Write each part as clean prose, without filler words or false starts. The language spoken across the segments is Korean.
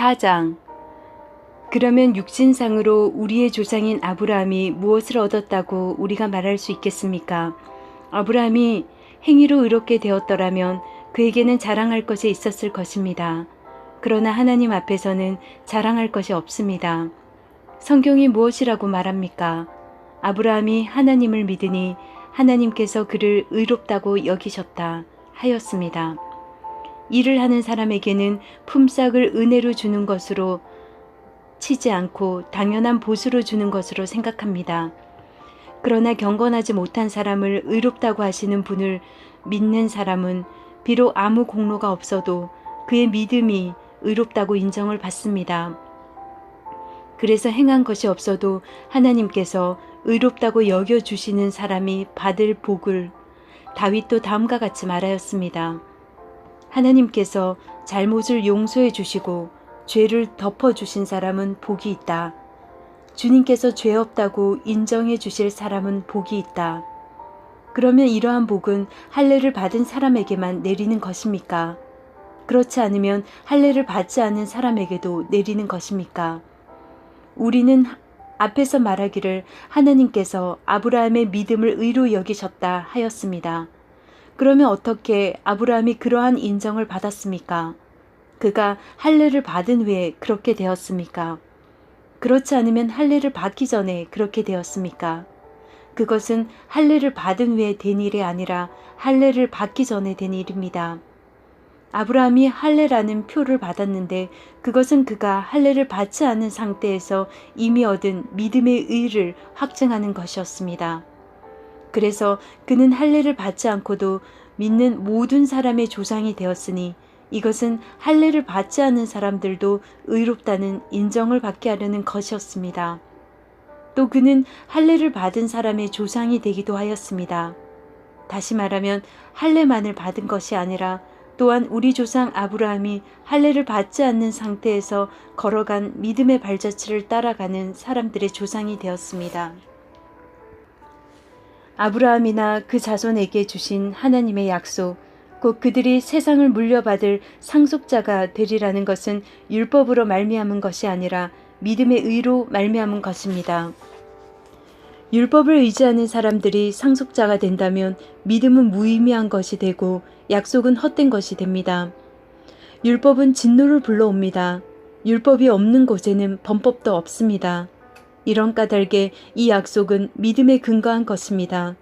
4장. 그러면 육신상으로 우리의 조상인 아브라함이 무엇을 얻었다고 우리가 말할 수 있겠습니까? 아브라함이 행위로 의롭게 되었더라면 그에게는 자랑할 것이 있었을 것입니다. 그러나 하나님 앞에서는 자랑할 것이 없습니다. 성경이 무엇이라고 말합니까? 아브라함이 하나님을 믿으니 하나님께서 그를 의롭다고 여기셨다 하였습니다. 일을 하는 사람에게는 품삯을 은혜로 주는 것으로 치지 않고 당연한 보수로 주는 것으로 생각합니다. 그러나 경건하지 못한 사람을 의롭다고 하시는 분을 믿는 사람은 비록 아무 공로가 없어도 그의 믿음이 의롭다고 인정을 받습니다. 그래서 행한 것이 없어도 하나님께서 의롭다고 여겨주시는 사람이 받을 복을 다윗도 다음과 같이 말하였습니다. 하나님께서 잘못을 용서해 주시고 죄를 덮어주신 사람은 복이 있다. 주님께서 죄 없다고 인정해 주실 사람은 복이 있다. 그러면 이러한 복은 할례를 받은 사람에게만 내리는 것입니까? 그렇지 않으면 할례를 받지 않은 사람에게도 내리는 것입니까? 우리는 앞에서 말하기를 하나님께서 아브라함의 믿음을 의로 여기셨다 하였습니다. 그러면 어떻게 아브라함이 그러한 인정을 받았습니까? 그가 할례를 받은 후에 그렇게 되었습니까? 그렇지 않으면 할례를 받기 전에 그렇게 되었습니까? 그것은 할례를 받은 후에 된 일이 아니라 할례를 받기 전에 된 일입니다. 아브라함이 할례라는 표를 받았는데 그것은 그가 할례를 받지 않은 상태에서 이미 얻은 믿음의 의를 확증하는 것이었습니다. 그래서 그는 할례를 받지 않고도 믿는 모든 사람의 조상이 되었으니 이것은 할례를 받지 않은 사람들도 의롭다는 인정을 받게 하려는 것이었습니다. 또 그는 할례를 받은 사람의 조상이 되기도 하였습니다. 다시 말하면 할례만을 받은 것이 아니라 또한 우리 조상 아브라함이 할례를 받지 않는 상태에서 걸어간 믿음의 발자취를 따라가는 사람들의 조상이 되었습니다. 아브라함이나 그 자손에게 주신 하나님의 약속, 곧 그들이 세상을 물려받을 상속자가 되리라는 것은 율법으로 말미암은 것이 아니라 믿음의 의로 말미암은 것입니다. 율법을 의지하는 사람들이 상속자가 된다면 믿음은 무의미한 것이 되고 약속은 헛된 것이 됩니다. 율법은 진노를 불러옵니다. 율법이 없는 곳에는 범법도 없습니다. 이런 까닭에 이 약속은 믿음에 근거한 것입니다.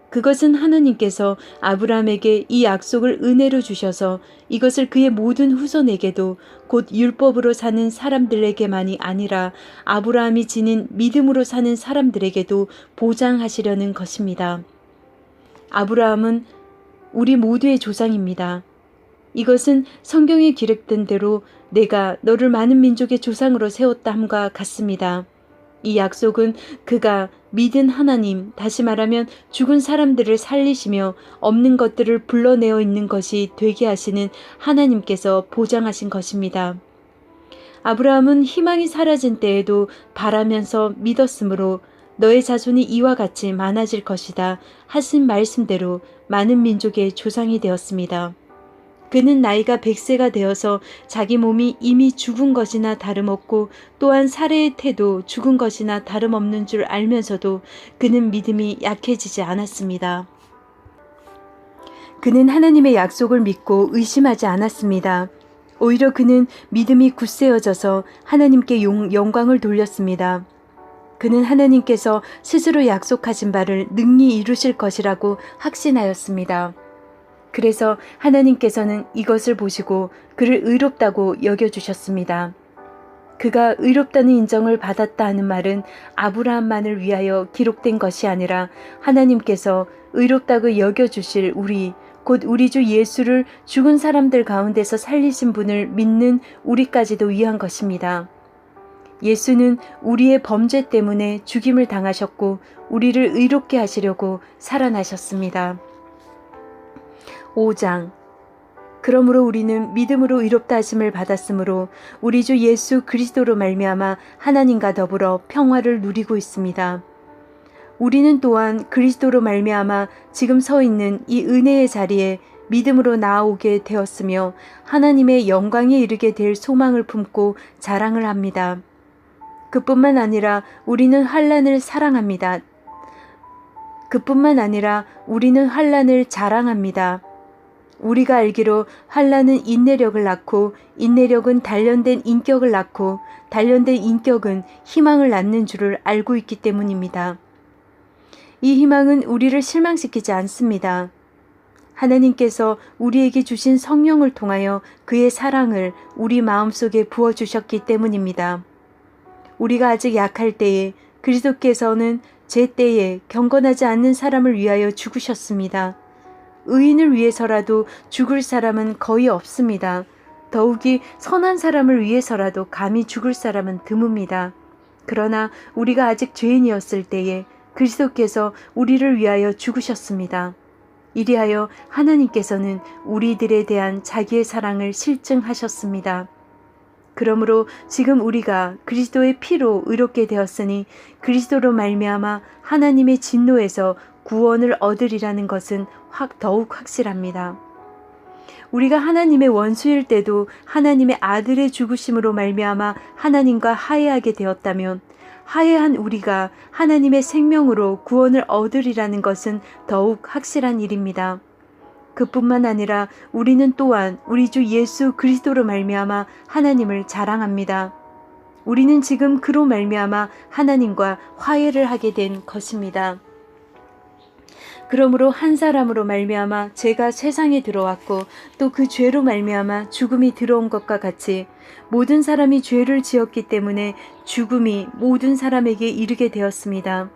그것은 하나님께서 아브라함에게 이 약속을 은혜로 주셔서 이것을 그의 모든 후손에게도 곧 율법으로 사는 사람들에게만이 아니라 아브라함이 지닌 믿음으로 사는 사람들에게도 보장하시려는 것입니다. 아브라함은 우리 모두의 조상입니다. 이것은 성경에 기록된 대로 내가 너를 많은 민족의 조상으로 세웠다 함과 같습니다. 이 약속은 그가 믿은 하나님, 다시 말하면 죽은 사람들을 살리시며 없는 것들을 불러내어 있는 것이 되게 하시는 하나님께서 보장하신 것입니다. 아브라함은 희망이 사라진 때에도 바라면서 믿었으므로 너의 자손이 이와 같이 많아질 것이다 하신 말씀대로 많은 민족의 조상이 되었습니다. 그는 나이가 100세가 되어서 자기 몸이 이미 죽은 것이나 다름없고 또한 사례의 태도 죽은 것이나 다름없는 줄 알면서도 그는 믿음이 약해지지 않았습니다. 그는 하나님의 약속을 믿고 의심하지 않았습니다. 오히려 그는 믿음이 굳세어져서 하나님께 영광을 돌렸습니다. 그는 하나님께서 스스로 약속하신 바를 능히 이루실 것이라고 확신하였습니다. 그래서 하나님께서는 이것을 보시고 그를 의롭다고 여겨주셨습니다. 그가 의롭다는 인정을 받았다 하는 말은 아브라함만을 위하여 기록된 것이 아니라 하나님께서 의롭다고 여겨주실 우리, 곧 우리 주 예수를 죽은 사람들 가운데서 살리신 분을 믿는 우리까지도 위한 것입니다. 예수는 우리의 범죄 때문에 죽임을 당하셨고 우리를 의롭게 하시려고 살아나셨습니다. 5장. 그러므로 우리는 믿음으로 의롭다 하심을 받았으므로 우리 주 예수 그리스도로 말미암아 하나님과 더불어 평화를 누리고 있습니다. 우리는 또한 그리스도로 말미암아 지금 서 있는 이 은혜의 자리에 믿음으로 나아오게 되었으며 하나님의 영광에 이르게 될 소망을 품고 자랑을 합니다. 그뿐만 아니라 우리는 환난을 사랑합니다. 그뿐만 아니라 우리는 환난을 자랑합니다. 우리가 알기로 환난은 인내력을 낳고 인내력은 단련된 인격을 낳고 단련된 인격은 희망을 낳는 줄을 알고 있기 때문입니다. 이 희망은 우리를 실망시키지 않습니다. 하나님께서 우리에게 주신 성령을 통하여 그의 사랑을 우리 마음속에 부어주셨기 때문입니다. 우리가 아직 약할 때에 그리스도께서는 제 때에 경건하지 않는 사람을 위하여 죽으셨습니다. 의인을 위해서라도 죽을 사람은 거의 없습니다. 더욱이 선한 사람을 위해서라도 감히 죽을 사람은 드뭅니다. 그러나 우리가 아직 죄인이었을 때에 그리스도께서 우리를 위하여 죽으셨습니다. 이리하여 하나님께서는 우리들에 대한 자기의 사랑을 실증하셨습니다. 그러므로 지금 우리가 그리스도의 피로 의롭게 되었으니 그리스도로 말미암아 하나님의 진노에서 구원을 얻으리라는 것은 더욱 확실합니다. 우리가 하나님의 원수일 때도 하나님의 아들의 죽으심으로 말미암아 하나님과 화해하게 되었다면 화해한 우리가 하나님의 생명으로 구원을 얻으리라는 것은 더욱 확실한 일입니다. 그뿐만 아니라 우리는 또한 우리 주 예수 그리스도로 말미암아 하나님을 자랑합니다. 우리는 지금 그로 말미암아 하나님과 화해를 하게 된 것입니다. 그러므로 한 사람으로 말미암아 죄가 세상에 들어왔고 또 그 죄로 말미암아 죽음이 들어온 것과 같이 모든 사람이 죄를 지었기 때문에 죽음이 모든 사람에게 이르게 되었습니다.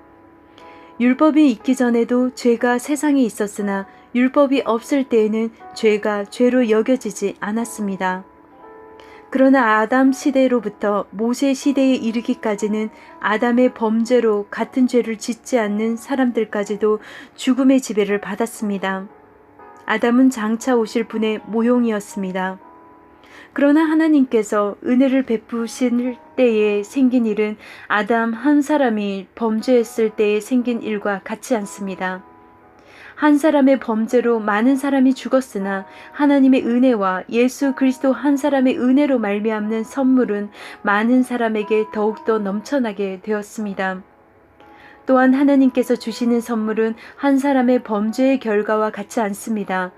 율법이 있기 전에도 죄가 세상에 있었으나 율법이 없을 때에는 죄가 죄로 여겨지지 않았습니다. 그러나 아담 시대로부터 모세 시대에 이르기까지는 아담의 범죄로 같은 죄를 짓지 않는 사람들까지도 죽음의 지배를 받았습니다. 아담은 장차 오실 분의 모형이었습니다. 그러나 하나님께서 은혜를 베푸실 때에 생긴 일은 아담 한 사람이 범죄했을 때에 생긴 일과 같지 않습니다. 한 사람의 범죄로 많은 사람이 죽었으나 하나님의 은혜와 예수 그리스도 한 사람의 은혜로 말미암는 선물은 많은 사람에게 더욱더 넘쳐나게 되었습니다. 또한 하나님께서 주시는 선물은 한 사람의 범죄의 결과와 같지 않습니다.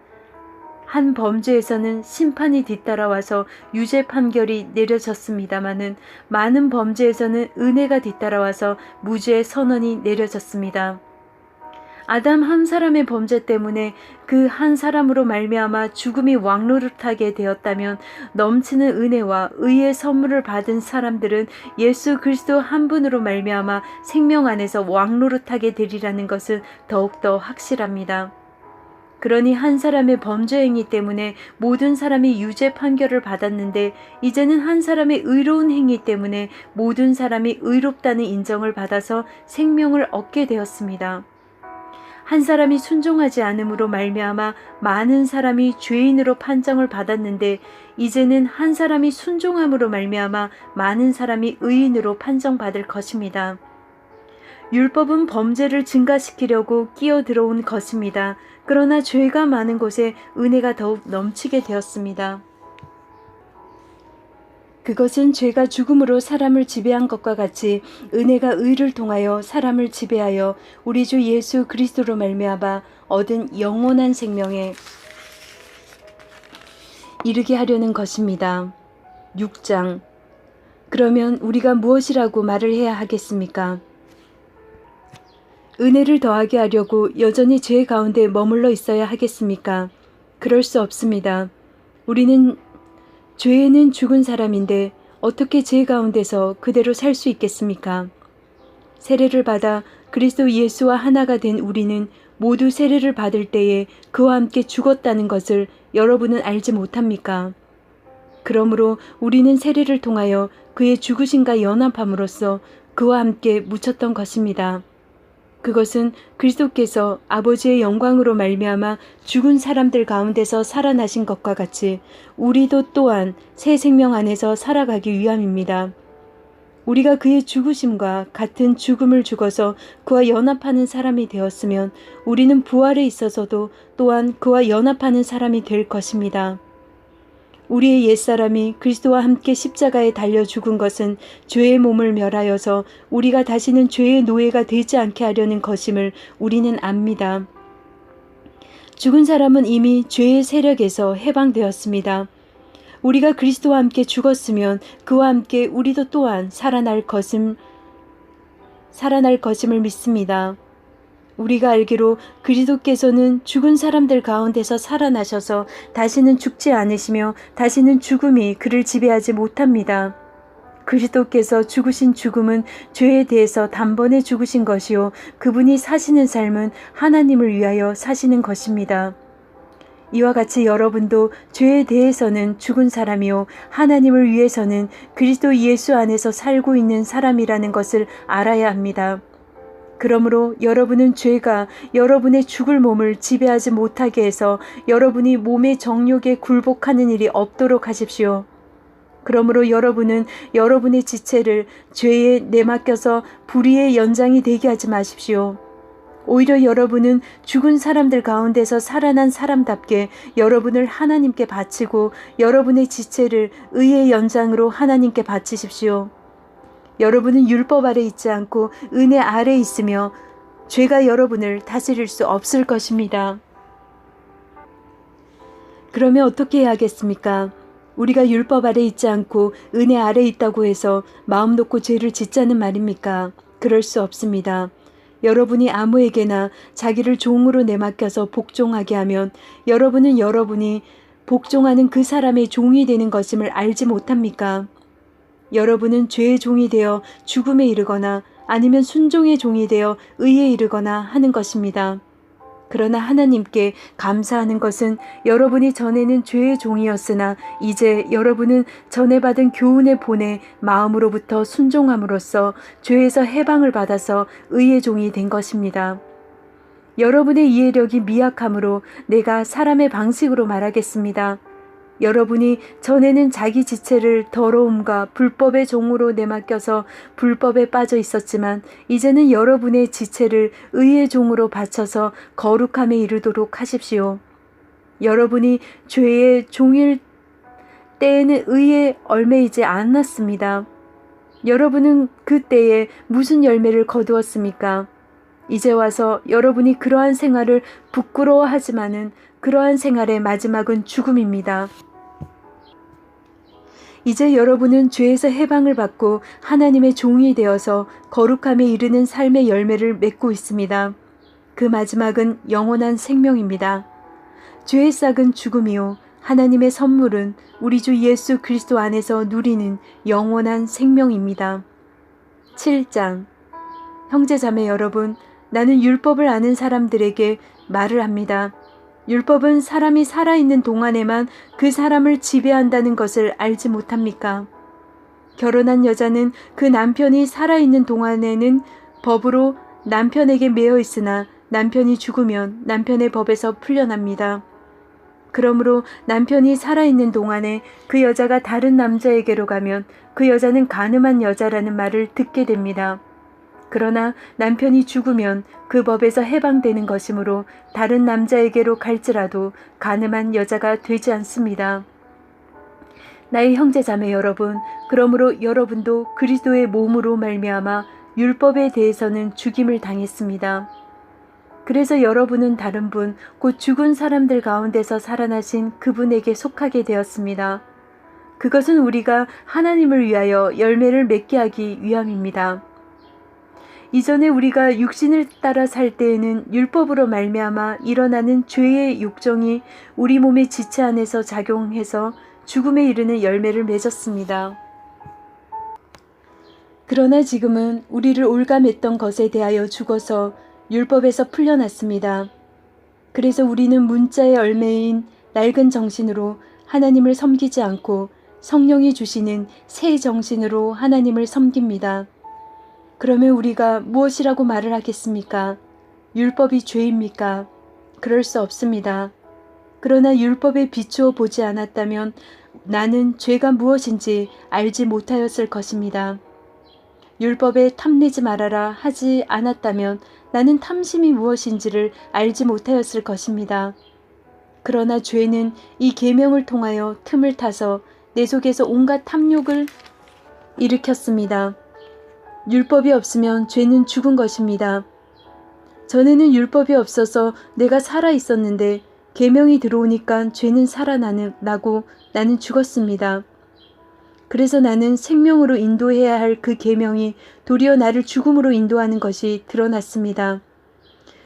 한 범죄에서는 심판이 뒤따라와서 유죄 판결이 내려졌습니다마는 많은 범죄에서는 은혜가 뒤따라와서 무죄의 선언이 내려졌습니다. 아담 한 사람의 범죄 때문에 그 한 사람으로 말미암아 죽음이 왕노릇하게 되었다면 넘치는 은혜와 의의 선물을 받은 사람들은 예수 그리스도 한 분으로 말미암아 생명 안에서 왕노릇하게 되리라는 것은 더욱더 확실합니다. 그러니 한 사람의 범죄 행위 때문에 모든 사람이 유죄 판결을 받았는데 이제는 한 사람의 의로운 행위 때문에 모든 사람이 의롭다는 인정을 받아서 생명을 얻게 되었습니다. 한 사람이 순종하지 않음으로 말미암아 많은 사람이 죄인으로 판정을 받았는데 이제는 한 사람이 순종함으로 말미암아 많은 사람이 의인으로 판정받을 것입니다. 율법은 범죄를 증가시키려고 끼어 들어온 것입니다. 그러나 죄가 많은 곳에 은혜가 더욱 넘치게 되었습니다. 그것은 죄가 죽음으로 사람을 지배한 것과 같이 은혜가 의를 통하여 사람을 지배하여 우리 주 예수 그리스도로 말미암아 얻은 영원한 생명에 이르게 하려는 것입니다. 6장. 그러면 우리가 무엇이라고 말을 해야 하겠습니까? 은혜를 더하게 하려고 여전히 죄 가운데 머물러 있어야 하겠습니까? 그럴 수 없습니다. 우리는 죄에는 죽은 사람인데 어떻게 죄 가운데서 그대로 살 수 있겠습니까? 세례를 받아 그리스도 예수와 하나가 된 우리는 모두 세례를 받을 때에 그와 함께 죽었다는 것을 여러분은 알지 못합니까? 그러므로 우리는 세례를 통하여 그의 죽으심과 연합함으로써 그와 함께 묻혔던 것입니다. 그것은 그리스도께서 아버지의 영광으로 말미암아 죽은 사람들 가운데서 살아나신 것과 같이 우리도 또한 새 생명 안에서 살아가기 위함입니다. 우리가 그의 죽으심과 같은 죽음을 죽어서 그와 연합하는 사람이 되었으면 우리는 부활에 있어서도 또한 그와 연합하는 사람이 될 것입니다. 우리의 옛사람이 그리스도와 함께 십자가에 달려 죽은 것은 죄의 몸을 멸하여서 우리가 다시는 죄의 노예가 되지 않게 하려는 것임을 우리는 압니다. 죽은 사람은 이미 죄의 세력에서 해방되었습니다. 우리가 그리스도와 함께 죽었으면 그와 함께 우리도 또한 살아날 것임을 믿습니다. 우리가 알기로 그리스도께서는 죽은 사람들 가운데서 살아나셔서 다시는 죽지 않으시며 다시는 죽음이 그를 지배하지 못합니다. 그리스도께서 죽으신 죽음은 죄에 대해서 단번에 죽으신 것이요 그분이 사시는 삶은 하나님을 위하여 사시는 것입니다. 이와 같이 여러분도 죄에 대해서는 죽은 사람이요 하나님을 위해서는 그리스도 예수 안에서 살고 있는 사람이라는 것을 알아야 합니다. 그러므로 여러분은 죄가 여러분의 죽을 몸을 지배하지 못하게 해서 여러분이 몸의 정욕에 굴복하는 일이 없도록 하십시오. 그러므로 여러분은 여러분의 지체를 죄에 내맡겨서 불의의 연장이 되게 하지 마십시오. 오히려 여러분은 죽은 사람들 가운데서 살아난 사람답게 여러분을 하나님께 바치고 여러분의 지체를 의의 연장으로 하나님께 바치십시오. 여러분은 율법 아래 있지 않고 은혜 아래 있으며 죄가 여러분을 다스릴 수 없을 것입니다. 그러면 어떻게 해야겠습니까? 우리가 율법 아래 있지 않고 은혜 아래 있다고 해서 마음 놓고 죄를 짓자는 말입니까? 그럴 수 없습니다. 여러분이 아무에게나 자기를 종으로 내맡겨서 복종하게 하면 여러분은 여러분이 복종하는 그 사람의 종이 되는 것임을 알지 못합니까? 여러분은 죄의 종이 되어 죽음에 이르거나 아니면 순종의 종이 되어 의에 이르거나 하는 것입니다. 그러나 하나님께 감사하는 것은 여러분이 전에는 죄의 종이었으나 이제 여러분은 전에 받은 교훈의 본에 마음으로부터 순종함으로써 죄에서 해방을 받아서 의의 종이 된 것입니다. 여러분의 이해력이 미약함으로 내가 사람의 방식으로 말하겠습니다. 여러분이 전에는 자기 지체를 더러움과 불법의 종으로 내맡겨서 불법에 빠져 있었지만 이제는 여러분의 지체를 의의 종으로 바쳐서 거룩함에 이르도록 하십시오. 여러분이 죄의 종일 때에는 의에 얽매이지 않았습니다. 여러분은 그 때에 무슨 열매를 거두었습니까? 이제 와서 여러분이 그러한 생활을 부끄러워하지만은 그러한 생활의 마지막은 죽음입니다. 이제 여러분은 죄에서 해방을 받고 하나님의 종이 되어서 거룩함에 이르는 삶의 열매를 맺고 있습니다. 그 마지막은 영원한 생명입니다. 죄의 싹은 죽음이요 하나님의 선물은 우리 주 예수 그리스도 안에서 누리는 영원한 생명입니다. 7장 형제자매 여러분, 나는 율법을 아는 사람들에게 말을 합니다. 율법은 사람이 살아있는 동안에만 그 사람을 지배한다는 것을 알지 못합니까? 결혼한 여자는 그 남편이 살아있는 동안에는 법으로 남편에게 매여 있으나 남편이 죽으면 남편의 법에서 풀려납니다. 그러므로 남편이 살아있는 동안에 그 여자가 다른 남자에게로 가면 그 여자는 간음한 여자라는 말을 듣게 됩니다. 그러나 남편이 죽으면 그 법에서 해방되는 것이므로 다른 남자에게로 갈지라도 간음한 여자가 되지 않습니다. 나의 형제자매 여러분, 그러므로 여러분도 그리스도의 몸으로 말미암아 율법에 대해서는 죽임을 당했습니다. 그래서 여러분은 다른 분, 곧 죽은 사람들 가운데서 살아나신 그분에게 속하게 되었습니다. 그것은 우리가 하나님을 위하여 열매를 맺게 하기 위함입니다. 이전에 우리가 육신을 따라 살 때에는 율법으로 말미암아 일어나는 죄의 욕정이 우리 몸의 지체 안에서 작용해서 죽음에 이르는 열매를 맺었습니다. 그러나 지금은 우리를 올감했던 것에 대하여 죽어서 율법에서 풀려났습니다. 그래서 우리는 문자의 열매인 낡은 정신으로 하나님을 섬기지 않고 성령이 주시는 새 정신으로 하나님을 섬깁니다. 그러면 우리가 무엇이라고 말을 하겠습니까? 율법이 죄입니까? 그럴 수 없습니다. 그러나 율법에 비추어 보지 않았다면 나는 죄가 무엇인지 알지 못하였을 것입니다. 율법에 탐내지 말아라 하지 않았다면 나는 탐심이 무엇인지를 알지 못하였을 것입니다. 그러나 죄는 이 계명을 통하여 틈을 타서 내 속에서 온갖 탐욕을 일으켰습니다. 율법이 없으면 죄는 죽은 것입니다. 전에는 율법이 없어서 내가 살아 있었는데 계명이 들어오니까 죄는 살아나고 나는 죽었습니다. 그래서 나는 생명으로 인도해야 할 그 계명이 도리어 나를 죽음으로 인도하는 것이 드러났습니다.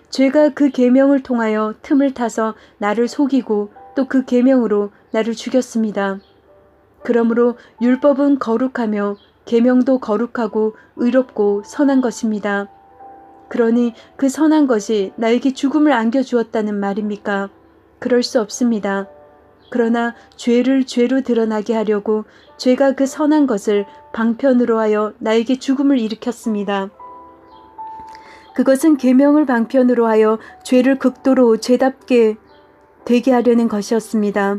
죄가 그 계명을 통하여 틈을 타서 나를 속이고 또 그 계명으로 나를 죽였습니다. 그러므로 율법은 거룩하며 계명도 거룩하고 의롭고 선한 것입니다. 그러니 그 선한 것이 나에게 죽음을 안겨주었다는 말입니까? 그럴 수 없습니다. 그러나 죄를 죄로 드러나게 하려고 죄가 그 선한 것을 방편으로 하여 나에게 죽음을 일으켰습니다. 그것은 계명을 방편으로 하여 죄를 극도로 죄답게 되게 하려는 것이었습니다.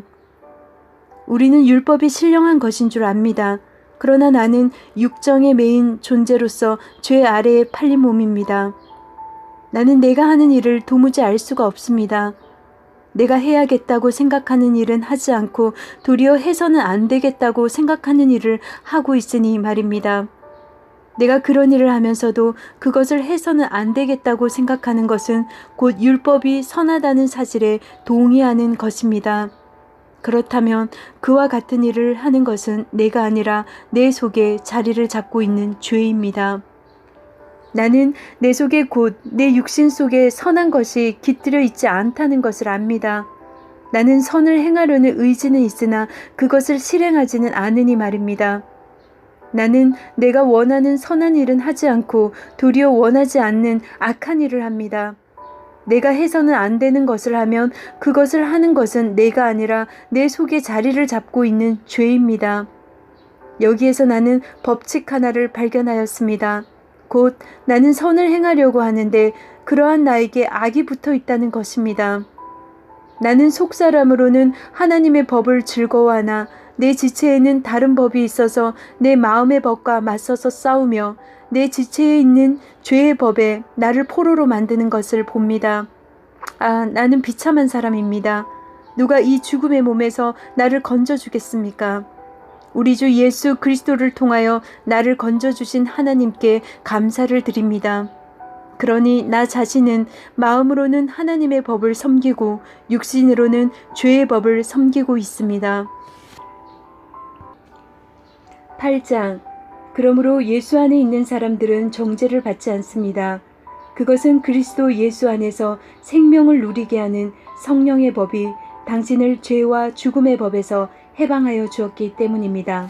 우리는 율법이 신령한 것인 줄 압니다. 그러나 나는 육정에 매인 존재로서 죄 아래에 팔린 몸입니다. 나는 내가 하는 일을 도무지 알 수가 없습니다. 내가 해야겠다고 생각하는 일은 하지 않고 도리어 해서는 안 되겠다고 생각하는 일을 하고 있으니 말입니다. 내가 그런 일을 하면서도 그것을 해서는 안 되겠다고 생각하는 것은 곧 율법이 선하다는 사실에 동의하는 것입니다. 그렇다면 그와 같은 일을 하는 것은 내가 아니라 내 속에 자리를 잡고 있는 죄입니다. 나는 내 속에 곧 내 육신 속에 선한 것이 깃들여 있지 않다는 것을 압니다. 나는 선을 행하려는 의지는 있으나 그것을 실행하지는 않으니 말입니다. 나는 내가 원하는 선한 일은 하지 않고 도리어 원하지 않는 악한 일을 합니다. 내가 해서는 안 되는 것을 하면 그것을 하는 것은 내가 아니라 내 속에 자리를 잡고 있는 죄입니다. 여기에서 나는 법칙 하나를 발견하였습니다. 곧 나는 선을 행하려고 하는데 그러한 나에게 악이 붙어 있다는 것입니다. 나는 속사람으로는 하나님의 법을 즐거워하나 내 지체에는 다른 법이 있어서 내 마음의 법과 맞서서 싸우며 내 지체에 있는 죄의 법에 나를 포로로 만드는 것을 봅니다. 나는 비참한 사람입니다. 누가 이 죽음의 몸에서 나를 건져주겠습니까? 우리 주 예수 그리스도를 통하여 나를 건져주신 하나님께 감사를 드립니다. 그러니 나 자신은 마음으로는 하나님의 법을 섬기고 육신으로는 죄의 법을 섬기고 있습니다. 8장. 그러므로 예수 안에 있는 사람들은 정죄를 받지 않습니다. 그것은 그리스도 예수 안에서 생명을 누리게 하는 성령의 법이 당신을 죄와 죽음의 법에서 해방하여 주었기 때문입니다.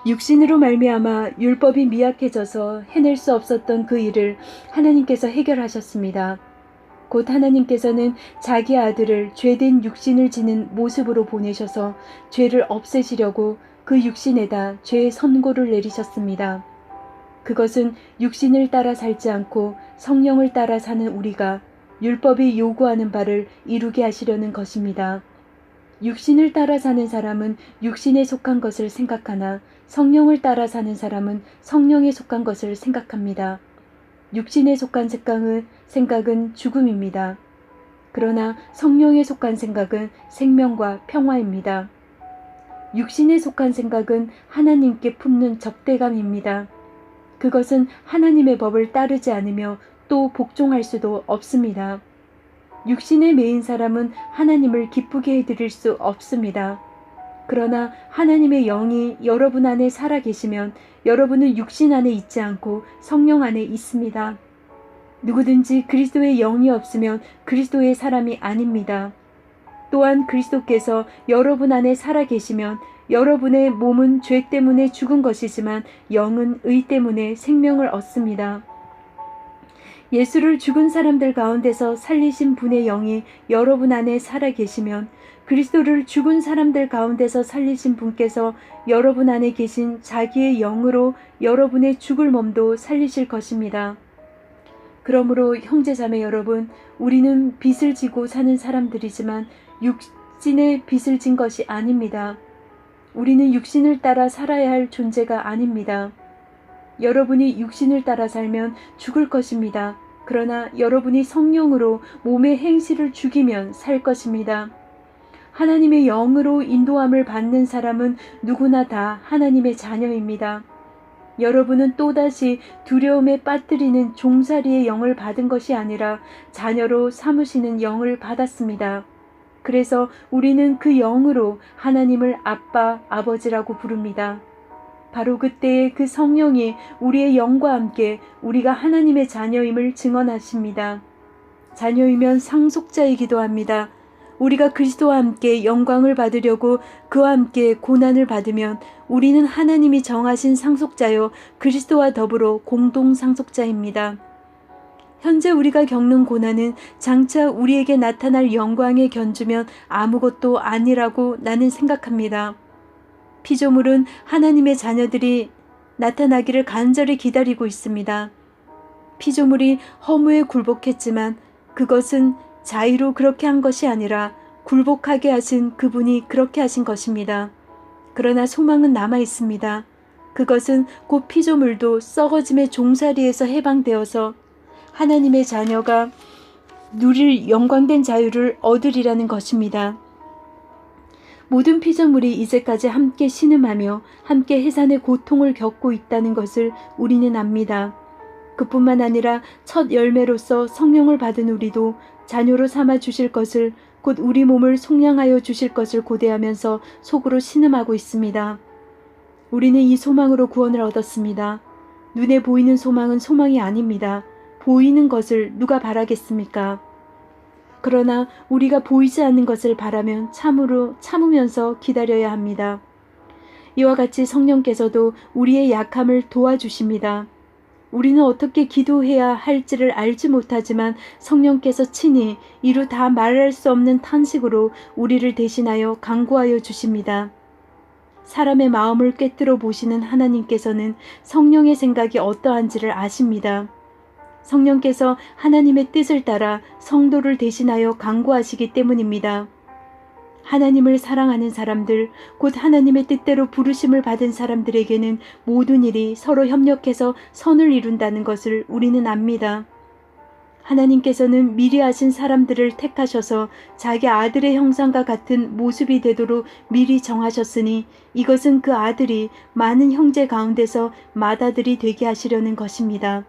육신으로 말미암아 율법이 미약해져서 해낼 수 없었던 그 일을 하나님께서 해결하셨습니다. 곧 하나님께서는 자기 아들을 죄된 육신을 지닌 모습으로 보내셔서 죄를 없애시려고 그 육신에다 죄의 선고를 내리셨습니다. 그것은 육신을 따라 살지 않고 성령을 따라 사는 우리가 율법이 요구하는 바를 이루게 하시려는 것입니다. 육신을 따라 사는 사람은 육신에 속한 것을 생각하나 성령을 따라 사는 사람은 성령에 속한 것을 생각합니다. 육신에 속한 생각은 죽음입니다. 그러나 성령에 속한 생각은 생명과 평화입니다. 육신에 속한 생각은 하나님께 품는 적대감입니다. 그것은 하나님의 법을 따르지 않으며 또 복종할 수도 없습니다. 육신에 매인 사람은 하나님을 기쁘게 해드릴 수 없습니다. 그러나 하나님의 영이 여러분 안에 살아 계시면 여러분은 육신 안에 있지 않고 성령 안에 있습니다. 누구든지 그리스도의 영이 없으면 그리스도의 사람이 아닙니다. 또한 그리스도께서 여러분 안에 살아 계시면 여러분의 몸은 죄 때문에 죽은 것이지만 영은 의 때문에 생명을 얻습니다. 예수를 죽은 사람들 가운데서 살리신 분의 영이 여러분 안에 살아 계시면 그리스도를 죽은 사람들 가운데서 살리신 분께서 여러분 안에 계신 자기의 영으로 여러분의 죽을 몸도 살리실 것입니다. 그러므로 형제자매 여러분, 우리는 빚을 지고 사는 사람들이지만 육신의 빚을 진 것이 아닙니다. 우리는 육신을 따라 살아야 할 존재가 아닙니다. 여러분이 육신을 따라 살면 죽을 것입니다. 그러나 여러분이 성령으로 몸의 행실을 죽이면 살 것입니다. 하나님의 영으로 인도함을 받는 사람은 누구나 다 하나님의 자녀입니다. 여러분은 또다시 두려움에 빠뜨리는 종살이의 영을 받은 것이 아니라 자녀로 삼으시는 영을 받았습니다. 그래서 우리는 그 영으로 하나님을 아빠, 아버지라고 부릅니다. 바로 그때의 그 성령이 우리의 영과 함께 우리가 하나님의 자녀임을 증언하십니다. 자녀이면 상속자이기도 합니다. 우리가 그리스도와 함께 영광을 받으려고 그와 함께 고난을 받으면 우리는 하나님이 정하신 상속자요 그리스도와 더불어 공동 상속자입니다. 현재 우리가 겪는 고난은 장차 우리에게 나타날 영광에 견주면 아무것도 아니라고 나는 생각합니다. 피조물은 하나님의 자녀들이 나타나기를 간절히 기다리고 있습니다. 피조물이 허무에 굴복했지만 그것은 자의로 그렇게 한 것이 아니라 굴복하게 하신 그분이 그렇게 하신 것입니다. 그러나 소망은 남아 있습니다. 그것은 곧 피조물도 썩어짐의 종살이에서 해방되어서 하나님의 자녀가 누릴 영광된 자유를 얻으리라는 것입니다. 모든 피조물이 이제까지 함께 신음하며 함께 해산의 고통을 겪고 있다는 것을 우리는 압니다. 그뿐만 아니라 첫 열매로서 성령을 받은 우리도 자녀로 삼아 주실 것을, 곧 우리 몸을 속량하여 주실 것을 고대하면서 속으로 신음하고 있습니다. 우리는 이 소망으로 구원을 얻었습니다. 눈에 보이는 소망은 소망이 아닙니다. 보이는 것을 누가 바라겠습니까? 그러나 우리가 보이지 않는 것을 바라면 참으면서 기다려야 합니다. 이와 같이 성령께서도 우리의 약함을 도와주십니다. 우리는 어떻게 기도해야 할지를 알지 못하지만 성령께서 친히 이루 다 말할 수 없는 탄식으로 우리를 대신하여 간구하여 주십니다. 사람의 마음을 꿰뚫어 보시는 하나님께서는 성령의 생각이 어떠한지를 아십니다. 성령께서 하나님의 뜻을 따라 성도를 대신하여 간구하시기 때문입니다. 하나님을 사랑하는 사람들, 곧 하나님의 뜻대로 부르심을 받은 사람들에게는 모든 일이 서로 협력해서 선을 이룬다는 것을 우리는 압니다. 하나님께서는 미리 하신 사람들을 택하셔서 자기 아들의 형상과 같은 모습이 되도록 미리 정하셨으니 이것은 그 아들이 많은 형제 가운데서 맏아들이 되게 하시려는 것입니다.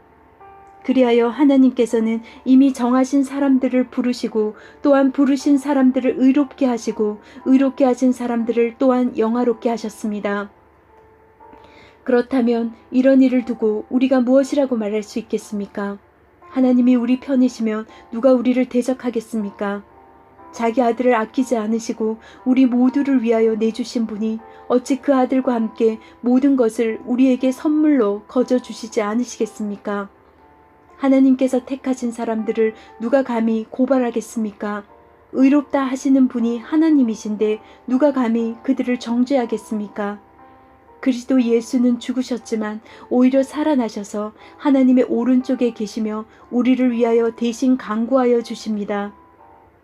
그리하여 하나님께서는 이미 정하신 사람들을 부르시고 또한 부르신 사람들을 의롭게 하시고 의롭게 하신 사람들을 또한 영화롭게 하셨습니다. 그렇다면 이런 일을 두고 우리가 무엇이라고 말할 수 있겠습니까? 하나님이 우리 편이시면 누가 우리를 대적하겠습니까? 자기 아들을 아끼지 않으시고 우리 모두를 위하여 내주신 분이 어찌 그 아들과 함께 모든 것을 우리에게 선물로 거저 주시지 않으시겠습니까? 하나님께서 택하신 사람들을 누가 감히 고발하겠습니까? 의롭다 하시는 분이 하나님이신데 누가 감히 그들을 정죄하겠습니까? 그리스도 예수는 죽으셨지만 오히려 살아나셔서 하나님의 오른쪽에 계시며 우리를 위하여 대신 간구하여 주십니다.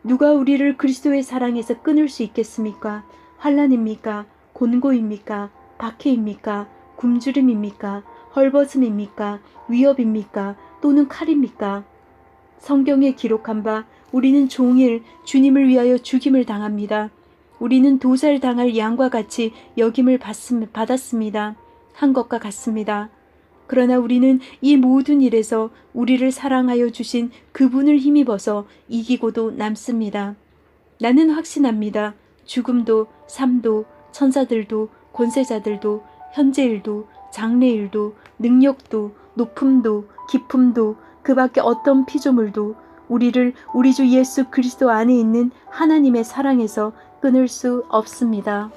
누가 우리를 그리스도의 사랑에서 끊을 수 있겠습니까? 환난입니까? 곤고입니까? 박해입니까? 굶주림입니까? 헐벗음입니까? 위협입니까? 또는 칼입니까? 성경에 기록한 바 우리는 종일 주님을 위하여 죽임을 당합니다. 우리는 도살당할 양과 같이 여김을 받았습니다. 한 것과 같습니다. 그러나 우리는 이 모든 일에서 우리를 사랑하여 주신 그분을 힘입어서 이기고도 남습니다. 나는 확신합니다. 죽음도 삶도 천사들도 권세자들도 현재일도 장래일도 능력도 높음도 깊음도 그 밖에 어떤 피조물도 우리를 우리 주 예수 그리스도 안에 있는 하나님의 사랑에서 끊을 수 없습니다.